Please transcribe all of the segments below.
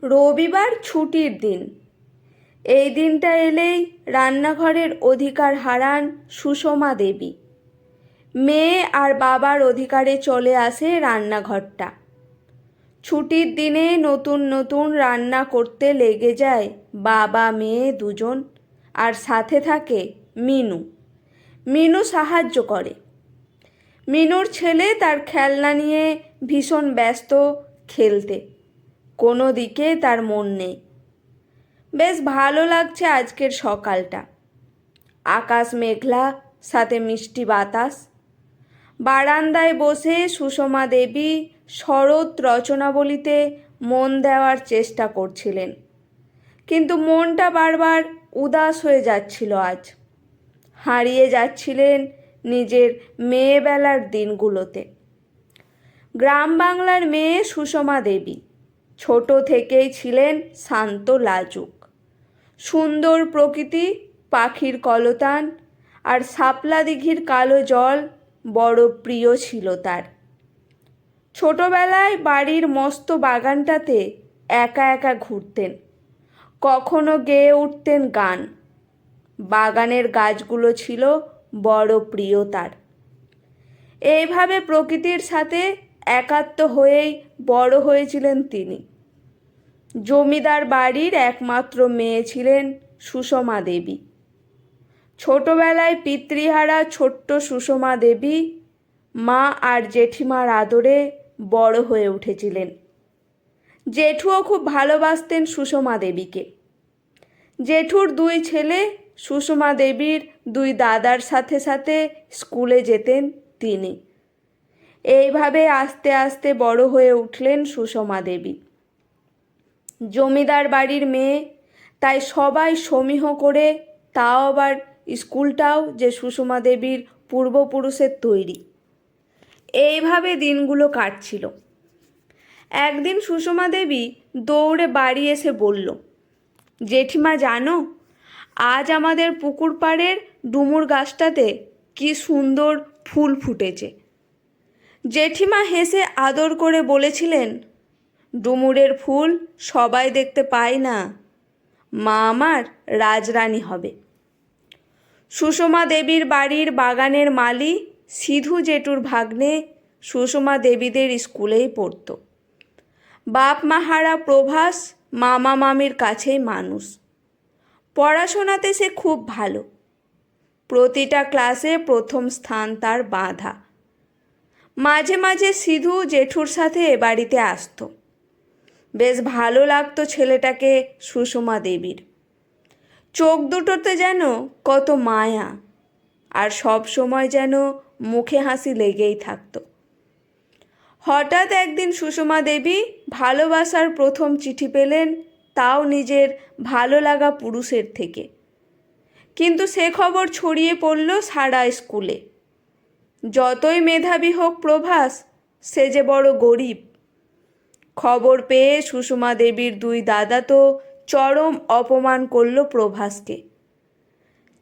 রবিবার ছুটির দিন। এই দিনটা এলেই রান্নাঘরের অধিকার হারান সুষমা দেবী। মেয়ে আর বাবার অধিকারে চলে আসে রান্নাঘরটা। ছুটির দিনে নতুন নতুন রান্না করতে লেগে যায় বাবা মেয়ে দুজন, আর সাথে থাকে মিনু। মিনু সাহায্য করে। মিনুর ছেলে তার খেলনা নিয়ে ভীষণ ব্যস্ত খেলতে, কোনো দিকে তার মন নেই। বেশ ভালো লাগছে আজকের সকালটা। আকাশ মেঘলা, সাথে মিষ্টি বাতাস। বারান্দায় বসে সুষমা দেবী শরৎ রচনাবলিতে মন দেওয়ার চেষ্টা করছিলেন, কিন্তু মনটা বারবার উদাস হয়ে যাচ্ছিল। আজ হারিয়ে যাচ্ছিলেন নিজের মেয়েবেলার দিনগুলোতে। গ্রাম বাংলার মেয়ে সুষমা দেবী ছোট থেকেই ছিলেন শান্ত লাজুক। সুন্দর প্রকৃতি, পাখির কলতান আর শাপলা দিঘির কালো জল বড় প্রিয় ছিল তার। ছোটবেলায় বাড়ির মস্ত বাগানটাতে একা একা ঘুরতেন, কখনো গেয়ে উঠতেন গান। বাগানের গাছগুলো ছিল বড় প্রিয় তার। এইভাবে প্রকৃতির সাথে একাত্ম হয়েই বড় হয়েছিলেন তিনি। জমিদার বাড়ির একমাত্র মেয়ে ছিলেন সুষমা দেবী। ছোটবেলায় পিতৃহারা ছোট্ট সুষমা দেবী মা আর জেঠিমার আদরে বড় হয়ে উঠেছিলেন। জেঠুও খুব ভালোবাসতেন সুষমা দেবীকে। জেঠুর দুই ছেলে সুষমা দেবীর দুই দাদার সাথে সাথে স্কুলে যেতেন তিনি। এইভাবে আস্তে আস্তে বড় হয়ে উঠলেন সুষমা দেবী। জমিদার বাড়ির মেয়ে, তাই সবাই সমীহ করে, তাও আবার স্কুলটাও যে সুষমা দেবীর পূর্বপুরুষের তৈরি। এইভাবে দিনগুলো কাটছিল। একদিন সুষমা দেবী দৌড়ে বাড়ি এসে বলল, জেঠিমা জানো, আজ আমাদের পুকুর পাড়ের ডুমুর গাছটাতে কি সুন্দর ফুল ফুটেছে। জেঠিমা হেসে আদর করে বলেছিলেন, ডুমুরের ফুল সবাই দেখতে পায় না, মা আমার রাজরানী হবে। সুষমা দেবীর বাড়ির বাগানের মালি সিধু জেঠুর ভাগ্নে সুষমা দেবীদের স্কুলেই পড়ত। বাপ মা হারা প্রভাস মামা মামির কাছেই মানুষ। পড়াশোনাতে সে খুব ভালো। প্রতিটা ক্লাসে প্রথম স্থান তার বাঁধা। মাঝে মাঝে সিধু জেঠুর সাথে এ বাড়িতে আসতো। বেশ ভালো লাগতো ছেলেটাকে সুষমা দেবীর। চোখ দুটোতে যেন কত মায়া, আর সব সময় যেন মুখে হাসি লেগেই থাকতো। হঠাৎ একদিন সুষমা দেবী ভালোবাসার প্রথম চিঠি পেলেন, তাও নিজের ভালো লাগা পুরুষের থেকে। কিন্তু সে খবর ছড়িয়ে পড়ল সারা স্কুলে। যতই মেধাবী হোক প্রভাস, সে যে বড় গরিব। খবর পেয়ে সুষমা দেবীর দুই দাদা তো চরম অপমান করল প্রভাসকে।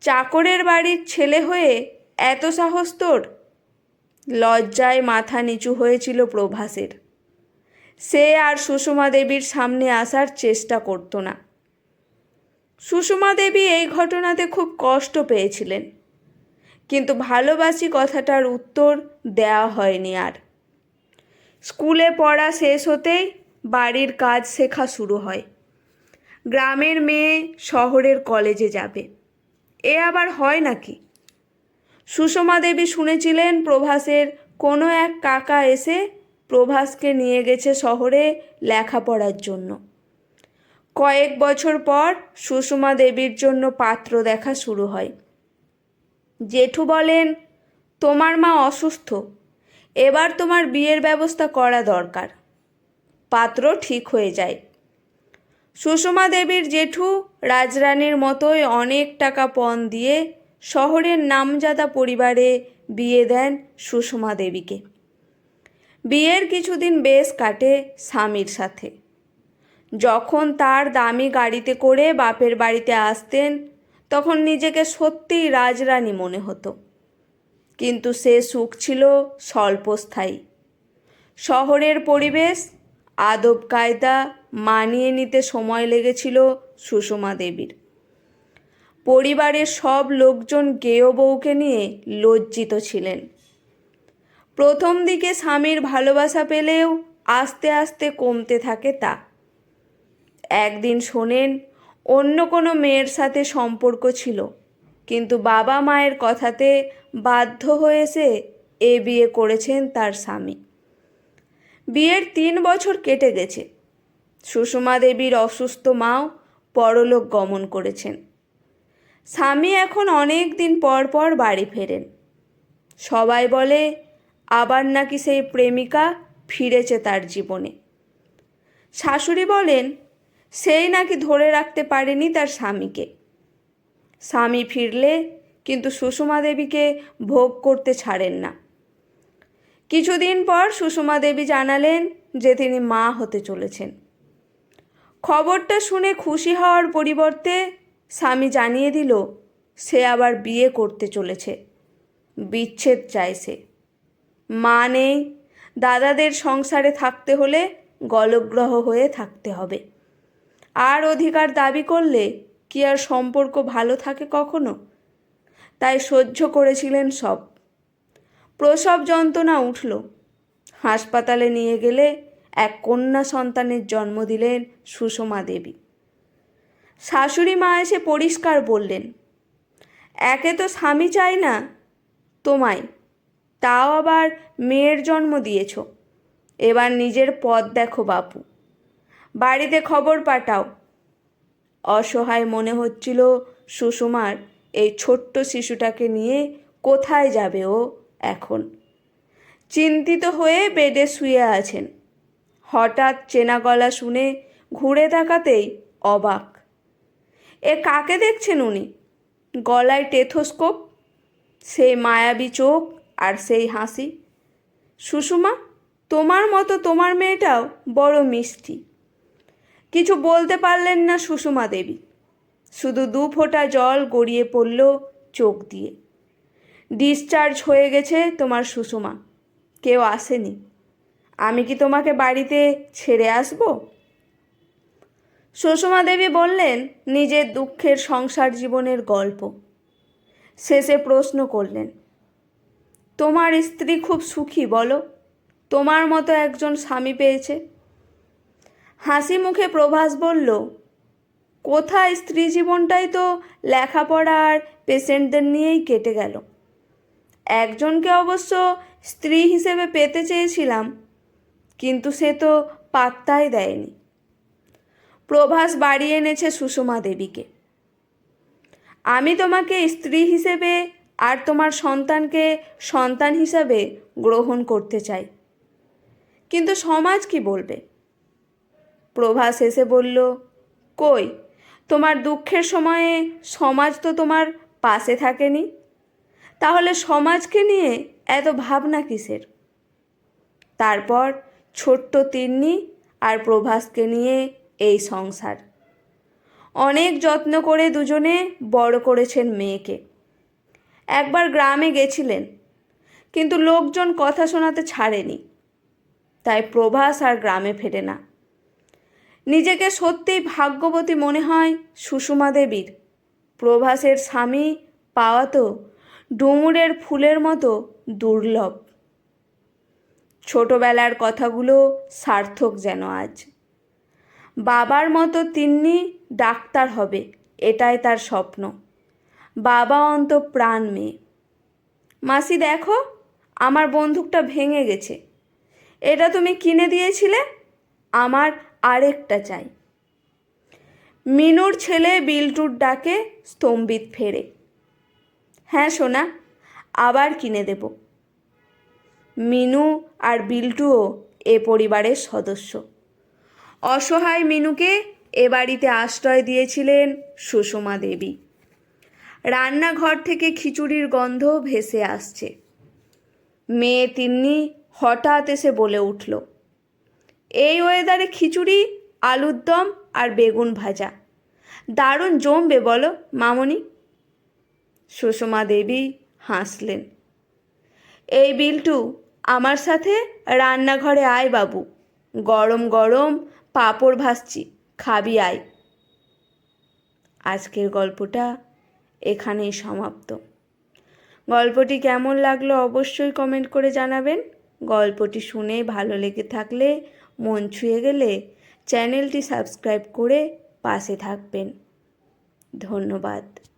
চাকরের বাড়ির ছেলে হয়ে এত সাহস তোর! লজ্জায় মাথা নিচু হয়েছিল প্রভাসের। সে আর সুষমা দেবীর সামনে আসার চেষ্টা করত না। সুষমা দেবী এই ঘটনাতে খুব কষ্ট পেয়েছিলেন, কিন্তু ভালোবাসি কথাটার উত্তর দেওয়া হয়নি আর। স্কুলে পড়া শেষ হতেই বাড়ির কাজ শেখা শুরু হয়। গ্রামের মেয়ে শহরের কলেজে যাবে, এ আবার হয় নাকি? সুষমা দেবী শুনেছিলেন প্রভাসের কোনো এক কাকা এসে প্রভাসকে নিয়ে গেছে শহরে লেখাপড়ার জন্য। কয়েক বছর পর সুষমা দেবীর জন্য পাত্র দেখা শুরু হয়। জেঠু বলেন, তোমার মা অসুস্থ, এবার তোমার বিয়ের ব্যবস্থা করা দরকার। পাত্র ঠিক হয়ে যায়। সুষমা দেবীর জেঠু রাজরানীর মতোই অনেক টাকা পণ দিয়ে শহরের নামজাদা পরিবারে বিয়ে দেন সুষমা দেবীকে। বিয়ের কিছুদিন বেশ কাটে স্বামীর সাথে। যখন তার দামি গাড়িতে করে বাপের বাড়িতে আসতেন, তখন নিজেকে সত্যিই রাজরানী মনে হতো। কিন্তু সে সুখ ছিল স্বল্পস্থায়ী। শহরের পরিবেশ আদব কায়দা মানিয়ে নিতে সময় লেগেছিল সুষমা দেবীর। পরিবারের সব লোকজন গেয় বউকে নিয়ে লজ্জিত ছিলেন। প্রথম দিকে স্বামীর ভালোবাসা পেলেও আস্তে আস্তে কমতে থাকে তা। একদিন শোনেন অন্য কোনো মেয়ের সাথে সম্পর্ক ছিল, কিন্তু বাবা মায়ের কথাতে বাধ্য হয়েছে এ বিয়ে করেছেন তার স্বামী। বিয়ের 3 বছর কেটে গেছে। সুষমা দেবীর অসুস্থ মাও পরলোক গমন করেছেন। স্বামী এখন অনেক দিন পর পর বাড়ি ফেরেন। সবাই বলে আবার নাকি সেই প্রেমিকা ফিরেছে তার জীবনে। শাশুড়ি বলেন সেই নাকি ধরে রাখতে পারেনি তার স্বামীকে। স্বামী ফিরলে কিন্তু সুষমা দেবীকে ভোগ করতে ছাড়েন না। কিছুদিন পর সুষমা দেবী জানালেন যে তিনি মা হতে চলেছেন। খবরটা শুনে খুশি হওয়ার পরিবর্তে স্বামী জানিয়ে দিল সে আবার বিয়ে করতে চলেছে। বিচ্ছেদ চাইছে। মা নেই, দাদাদের সংসারে থাকতে হলে গলগ্রহ হয়ে থাকতে হবে। আর অধিকার দাবি করলে কি আর সম্পর্ক ভালো থাকে কখনো? তাই সহ্য করেছিলেন সব। প্রসব যন্ত্রণা উঠল। হাসপাতালে নিয়ে গেলে এক কন্যা সন্তানের জন্ম দিলেন সুষমা দেবী। শাশুড়ি মা এসে পরিষ্কার বললেন, একে তো স্বামী চাই না তোমায়, তাও আবার মেয়ের জন্ম দিয়েছ। এবার নিজের পথ দেখো বাপু, বাড়িতে খবর পাঠাও। অসহায় মনে হচ্ছিল সুষমার এই ছোট্ট শিশুটাকে নিয়ে কোথায় যাবে ও এখন। চিন্তিত হয়ে বেডে শুয়ে আছেন। হঠাৎ চেনা গলা শুনে ঘুরে তাকাতেই অবাক। এ কাকে দেখছেন উনি? গলায় টেথোস্কোপ, সেই মায়াবী চোখ আর সেই হাসি। সুষমা, তোমার মতো তোমার মেয়েটাও বড় মিষ্টি। কিছু বলতে পারলেন না সুষমা দেবী। শুধু 2 ফোঁটা জল গড়িয়ে পড়ল চোখ দিয়ে। ডিসচার্জ হয়ে গেছে তোমার সুষমা, কেউ আসেনি। আমি কি তোমাকে বাড়িতে ছেড়ে আসব? সুষমা দেবী বললেন নিজের দুঃখের সংসার জীবনের গল্প। শেষে প্রশ্ন করলেন, তোমার স্ত্রী খুব সুখী বলো? তোমার মতো একজন স্বামী পেয়েছে। হাসি মুখে প্রভাস বলল, কোথায় স্ত্রী জীবনটাই তো লেখাপড়া আর পেশেন্টদের নিয়েই কেটে গেল। একজনকে অবশ্য স্ত্রী হিসেবে পেতে চেয়েছিলাম, কিন্তু সে তো পাত্তাই দেয়নি। প্রভাস বাড়ি এনেছে সুষমা দেবীকে। আমি তোমাকে স্ত্রী হিসেবে আর তোমার সন্তানকে সন্তান হিসাবে গ্রহণ করতে চাই, কিন্তু সমাজ কি বলবে? প্রভাস এসে বলল, কই, তোমার দুঃখের সময়ে সমাজ তো তোমার পাশে থাকেনি। তাহলে সমাজকে নিয়ে এত ভাবনা কিসের? তারপর ছোট্ট তিন্নি আর প্রভাসকে নিয়ে এই সংসার। অনেক যত্ন করে দুজনে বড় করেছেন মেয়েকে। একবার গ্রামে গেছিলেন, কিন্তু লোকজন কথা শোনাতে ছাড়েনি। তাই প্রভাস আর গ্রামে ফেরে না। নিজেকে সত্যিই ভাগ্যবতী মনে হয় সুষমা দেবীর। প্রভাসের স্বামী পাওয়া তো ডুমুরের ফুলের মতো দুর্লভ। ছোটবেলার কথাগুলো সার্থক যেন আজ। বাবার মতো তিন্নি ডাক্তার হবে, এটাই তার স্বপ্ন। বাবা অন্ত প্রাণ মেয়ে। মাসি দেখো, আমার বন্দুকটা ভেঙে গেছে। এটা তুমি কিনে দিয়েছিলে, আমার আরেকটা চাই। মিনুর ছেলে বিল্টুর ডাকে স্তম্ভিত ফেরে। হ্যাঁ সোনা, আবার কিনে দেব। মিনু আর বিল্টুও এ পরিবারের সদস্য। অসহায় মিনুকে এ বাড়িতে আশ্রয় দিয়েছিলেন সুষমা দেবী। রান্নাঘর থেকে খিচুড়ির গন্ধ ভেসে আসছে। মেয়ে তিন্নি হঠাৎ এসে বলে উঠল, এই ওয়েদারে খিচুড়ি, আলুর দম আর বেগুন ভাজা দারুণ জমবে বলো মামনি। সুষমা দেবী হাসলেন। এই বিল্টু, আমার সাথে রান্নাঘরে আয় বাবু। গরম গরম পাঁপড় ভাজছি, খাবি আয়। আজকের গল্পটা এখানেই সমাপ্ত। গল্পটি কেমন লাগলো অবশ্যই কমেন্ট করে জানাবেন। গল্পটি শুনে ভালো লেগে থাকলে, মন ছুঁয়ে গেলে চ্যানেলটি সাবস্ক্রাইব করে পাশে থাকবেন। ধন্যবাদ।